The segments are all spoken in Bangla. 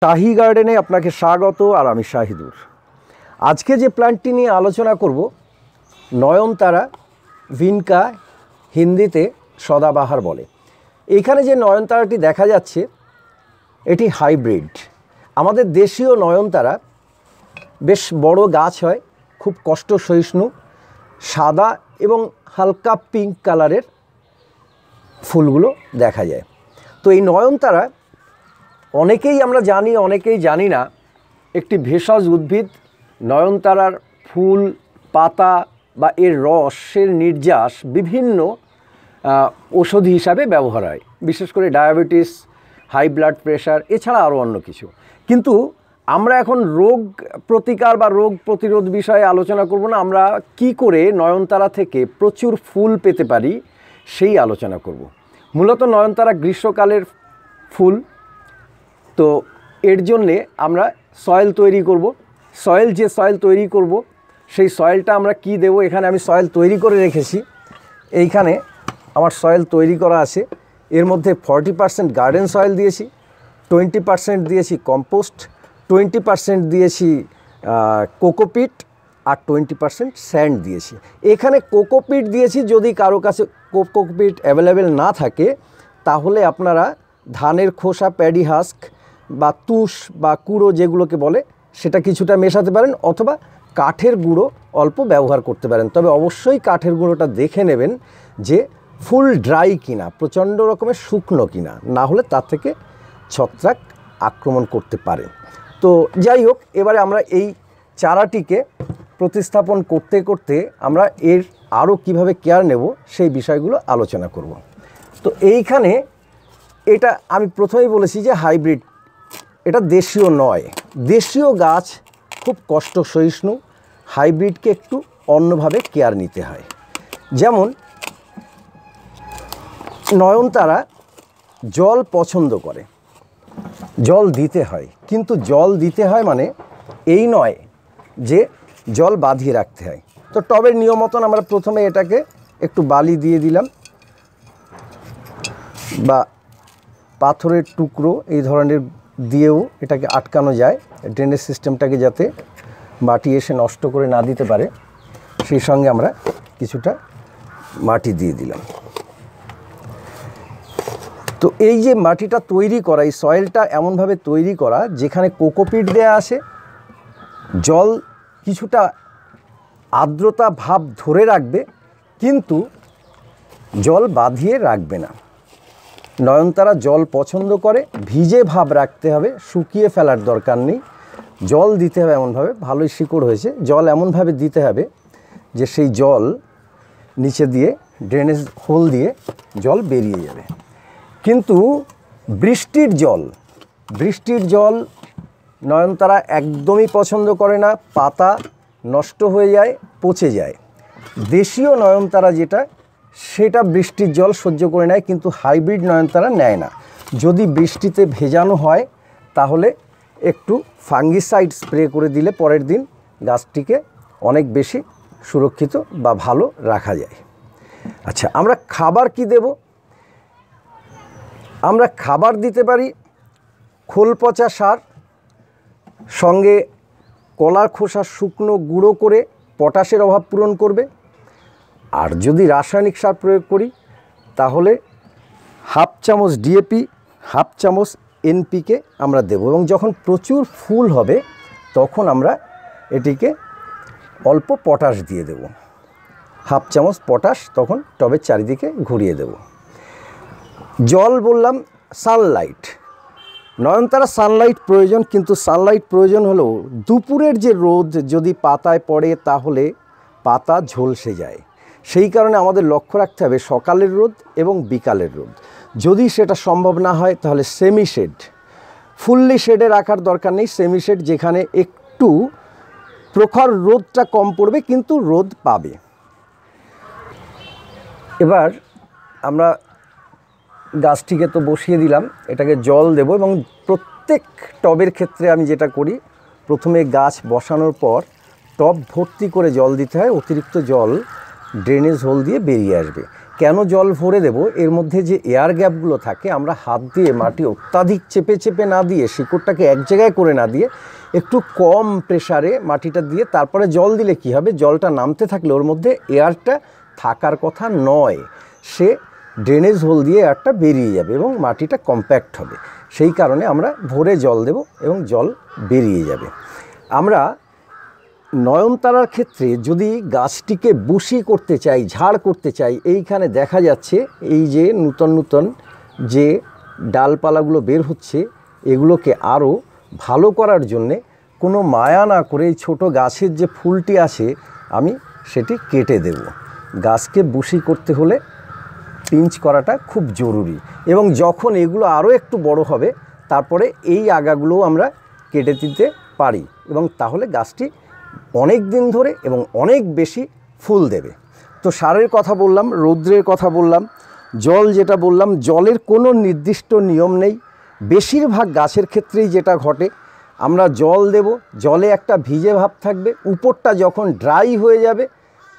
শাহী গার্ডেনে আপনাকে স্বাগত। আর আমি শাহিদুর। আজকে যে প্ল্যান্টটি নিয়ে আলোচনা করব, নয়নতারা, ভিনকা, হিন্দিতে সদাবাহার বলে। এখানে যে নয়নতারাটি দেখা যাচ্ছে এটি হাইব্রিড। আমাদের দেশীয় নয়নতারা বেশ বড় গাছ হয়, খুব কষ্ট সহিষ্ণু, সাদা এবং হালকা পিঙ্ক কালারের ফুলগুলো দেখা যায়। তো এই নয়নতারা অনেকেই আমরা জানি, অনেকেই জানি না, একটি ভেষজ উদ্ভিদ। নয়নতারার ফুল, পাতা বা এর রসের নির্যাস বিভিন্ন ঔষধি হিসাবে ব্যবহার হয়, বিশেষ করে ডায়াবেটিস, হাই ব্লাড প্রেশার, এছাড়া আরও অন্য কিছু। কিন্তু আমরা এখন রোগ প্রতিকার বা রোগ প্রতিরোধ বিষয়ে আলোচনা করব না, আমরা কি করে নয়নতারা থেকে প্রচুর ফুল পেতে পারি সেই আলোচনা করব। মূলত নয়নতারা গ্রীষ্মকালের ফুল, তো এর জন্যে আমরা সয়েল তৈরি করব। যে সয়েল তৈরি করব সেই সয়েলটা আমরা কি দেব, এখানে আমি সয়েল তৈরি করে রেখেছি। এইখানে আমার সয়েল তৈরি করা আছে। এর মধ্যে 40% গার্ডেন সয়েল দিয়েছি, 20% দিয়েছি কম্পোস্ট, 20% দিয়েছি কোকোপিট, আর 20% স্যান্ড দিয়েছি। এখানে কোকোপিট দিয়েছি, যদি কারো কাছে কোকোপিট অ্যাভেলেবেল না থাকে তাহলে আপনারা ধানের খোসা, প্যাডি হাস্ক বা তুষ বা কুড়ো যেগুলোকে বলে সেটা কিছুটা মেশাতে পারেন, অথবা কাঠের গুঁড়ো অল্প ব্যবহার করতে পারেন। তবে অবশ্যই কাঠের গুঁড়োটা দেখে নেবেন যে ফুল ড্রাই কিনা, প্রচণ্ড রকমের শুকনো কিনা, না হলে তার থেকে ছত্রাক আক্রমণ করতে পারে। তো যাই হোক, এবারে আমরা এই চারাটিকে প্রতিস্থাপন করতে করতে আমরা এর আরও কিভাবে কেয়ার নেব সেই বিষয়গুলো আলোচনা করব। তো এইখানে এটা আমি প্রথমেই বলেছি যে হাইব্রিড, এটা দেশীয় নয়। দেশীয় গাছ খুব কষ্ট সহিষ্ণু, হাইব্রিডকে একটু অন্যভাবে কেয়ার নিতে হয়। যেমন নয়নতারা জল পছন্দ করে, জল দিতে হয়, কিন্তু জল দিতে হয় মানে এই নয় যে জল বাঁধিয়ে রাখতে হয়। তো টবের নিয়ম মতন আমরা প্রথমে এটাকে একটু বালি দিয়ে দিলাম, বা পাথরের টুকরো এই ধরনের দিয়েও এটাকে আটকানো যায়, ড্রেনেজ সিস্টেমটাকে যাতে মাটি এসে নষ্ট করে না দিতে পারে। সেই সঙ্গে আমরা কিছুটা মাটি দিয়ে দিলাম। তো এই যে মাটিটা তৈরি করা, এই সয়েলটা এমনভাবে তৈরি করা যেখানে কোকোপিট দেয়া আছে, জল কিছুটা আর্দ্রতা ভাব ধরে রাখবে কিন্তু জল বাঁধিয়ে রাখবে না। নয়নতারা জল পছন্দ করে, ভিজে ভাব রাখতে হবে, শুকিয়ে ফেলার দরকার নেই। জল দিতে হবে এমনভাবে, ভালোই শিকড় হয়েছে, জল এমনভাবে দিতে হবে যে সেই জল নিচে দিয়ে ড্রেনেজ হোল দিয়ে জল বেরিয়ে যাবে। কিন্তু বৃষ্টির জল নয়নতারা একদমই পছন্দ করে না, পাতা নষ্ট হয়ে যায়, পচে যায়। দেশীয় নয়নতারা যেটা, সেটা বৃষ্টির জল সহ্য করে নেয়, কিন্তু হাইব্রিড নয়নতারা নেয় না। যদি বৃষ্টিতে ভেজানো হয় তাহলে একটু ফাঙ্গিসাইড স্প্রে করে দিলে পরের দিন গাছটিকে অনেক বেশি সুরক্ষিত বা ভালো রাখা যায়। আচ্ছা, আমরা খাবার কি দেব? আমরা খাবার দিতে পারি খোল পচা সার, সঙ্গে কলার খোসা শুকনো গুঁড়ো করে পটাশের অভাব পূরণ করবে। আর যদি রাসায়নিক সার প্রয়োগ করি তাহলে 1/2 চামচ ডিএপি, 1/2 চামচ এনপিকে আমরা দেব। এবং যখন প্রচুর ফুল হবে তখন আমরা এটিকে অল্প পটাশ দিয়ে দেব, 1/2 চামচ পটাশ তখন টবের চারিদিকে ঘুরিয়ে দেব। জল বললাম, সানলাইট, নয়নতারা সানলাইট প্রয়োজন, কিন্তু সানলাইট প্রয়োজন হলেও দুপুরের যে রোদ যদি পাতায় পড়ে তাহলে পাতা ঝলসে যায়। সেই কারণে আমাদের লক্ষ্য রাখতে হবে সকালের রোদ এবং বিকালের রোদ। যদি সেটা সম্ভব না হয় তাহলে সেমি শেড, ফুললি শেডে রাখার দরকার নেই, সেমি শেড যেখানে একটু প্রখর রোদটা কম পড়বে কিন্তু রোদ পাবে। এবার আমরা গাছটিকে তো বসিয়ে দিলাম, এটাকে জল দেব। এবং প্রত্যেক টবের ক্ষেত্রে আমি যেটা করি, প্রথমে গাছ বসানোর পর টব ভর্তি করে জল দিতে হয়, অতিরিক্ত জল ড্রেনেজ হোল দিয়ে বেরিয়ে আসবে। কেন জল ভরে দেব, এর মধ্যে যে এয়ার গ্যাপগুলো থাকে আমরা হাত দিয়ে মাটি অত্যাধিক চেপে চেপে না দিয়ে, শিকড়টাকে এক জায়গায় করে না দিয়ে একটু কম প্রেসারে মাটিটা দিয়ে তারপরে জল দিলে কি হবে, জলটা নামতে থাকলে ওর মধ্যে এয়ারটা থাকার কথা নয়, সে ড্রেনেজ হোল দিয়ে এয়ারটা বেরিয়ে যাবে এবং মাটিটা কম্প্যাক্ট হবে। সেই কারণে আমরা ভরে জল দেব এবং জল বেরিয়ে যাবে। আমরা নয়নতারার ক্ষেত্রে যদি গাছটিকে বুশি করতে চাই, ঝাড় করতে চাই, এইখানে দেখা যাচ্ছে এই যে নূতন নূতন যে ডালপালাগুলো বের হচ্ছে, এগুলোকে আরও ভালো করার জন্যে কোনো মায়া না করে এই ছোটো গাছের যে ফুলটি আছে আমি সেটি কেটে দেব। গাছকে বুশি করতে হলে পিঞ্চ করাটা খুব জরুরি, এবং যখন এগুলো আরও একটু বড় হবে তারপরে এই আগাগুলোও আমরা কেটে দিতে পারি, এবং তাহলে গাছটি অনেক দিন ধরে এবং অনেক বেশি ফুল দেবে। তো সারের কথা বললাম, রৌদ্রের কথা বললাম, জল যেটা বললাম, জলের কোনো নির্দিষ্ট নিয়ম নেই। বেশিরভাগ গাছের ক্ষেত্রেই যেটা ঘটে, আমরা জল দেব, জলে একটা ভিজে ভাব থাকবে, উপরটা যখন ড্রাই হয়ে যাবে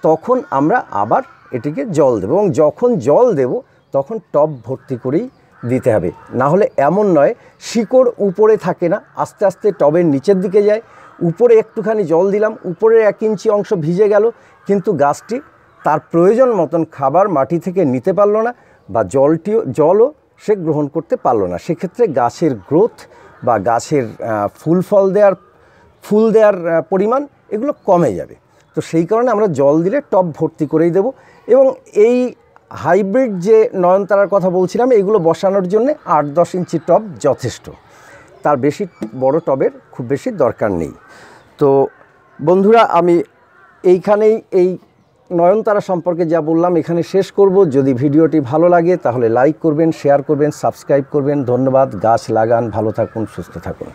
তখন আমরা আবার এটিকে জল দেব, এবং যখন জল দেব তখন টব ভর্তি করেই দিতে হবে। না হলে এমন নয় শিকড় উপরে থাকে না, আস্তে আস্তে টবের নিচের দিকে যায়, উপরে একটুখানি জল দিলাম, উপরের 1 ইঞ্চি অংশ ভিজে গেল, কিন্তু গাছটি তার প্রয়োজন মতন খাবার মাটি থেকে নিতে পারলো না, বা জলও সে গ্রহণ করতে পারলো না। সেক্ষেত্রে গাছের গ্রোথ বা গাছের ফুল দেওয়ার পরিমাণ এগুলো কমে যাবে। তো সেই কারণে আমরা জল দিলে টব ভর্তি করেই দেব। এবং এই হাইব্রিড যে নয়নতারার কথা বলছিলাম, এগুলো বসানোর জন্য 8-10 ইঞ্চি টব যথেষ্ট, তার বেশি বড় টবের খুব বেশি দরকার নেই। তো বন্ধুরা, আমি এইখানেই এই নয়নতারা সম্পর্কে যা বললাম এখানে শেষ করব। যদি ভিডিওটি ভালো লাগে তাহলে লাইক করবেন, শেয়ার করবেন, সাবস্ক্রাইব করবেন। ধন্যবাদ। গাছ লাগান, ভালো থাকুন, সুস্থ থাকুন।